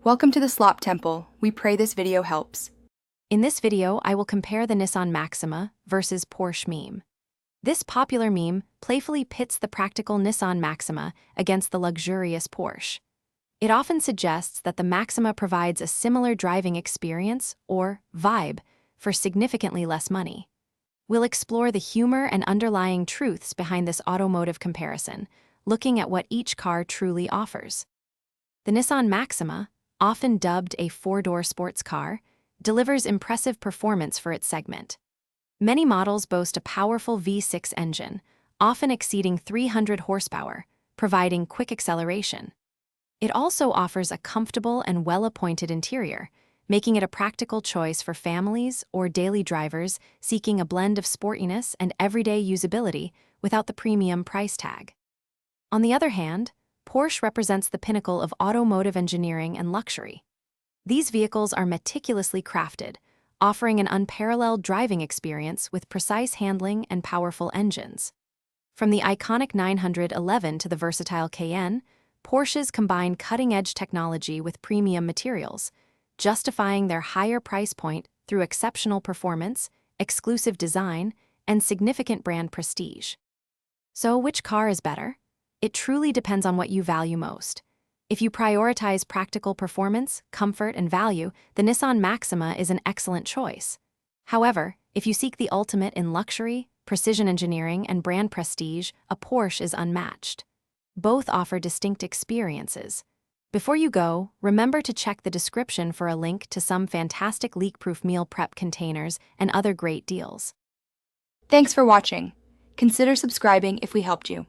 Welcome to the Slop Temple. We pray this video helps. In this video, I will compare the Nissan Maxima versus Porsche meme. This popular meme playfully pits the practical Nissan Maxima against the luxurious Porsche. It often suggests that the Maxima provides a similar driving experience, or vibe, for significantly less money. We'll explore the humor and underlying truths behind this automotive comparison, looking at what each car truly offers. The Nissan Maxima, often dubbed a four-door sports car, delivers impressive performance for its segment. Many models boast a powerful V6 engine, often exceeding 300 horsepower, providing quick acceleration. It also offers a comfortable and well-appointed interior, making it a practical choice for families or daily drivers seeking a blend of sportiness and everyday usability without the premium price tag. On the other hand, Porsche represents the pinnacle of automotive engineering and luxury. These vehicles are meticulously crafted, offering an unparalleled driving experience with precise handling and powerful engines. From the iconic 911 to the versatile Cayenne, Porsches combine cutting-edge technology with premium materials, justifying their higher price point through exceptional performance, exclusive design, and significant brand prestige. So, which car is better? It truly depends on what you value most. If you prioritize practical performance, comfort, and value, the Nissan Maxima is an excellent choice. However, if you seek the ultimate in luxury, precision engineering, and brand prestige, a Porsche is unmatched. Both offer distinct experiences. Before you go, remember to check the description for a link to some fantastic leak-proof meal prep containers and other great deals. Thanks for watching. Consider subscribing if we helped you.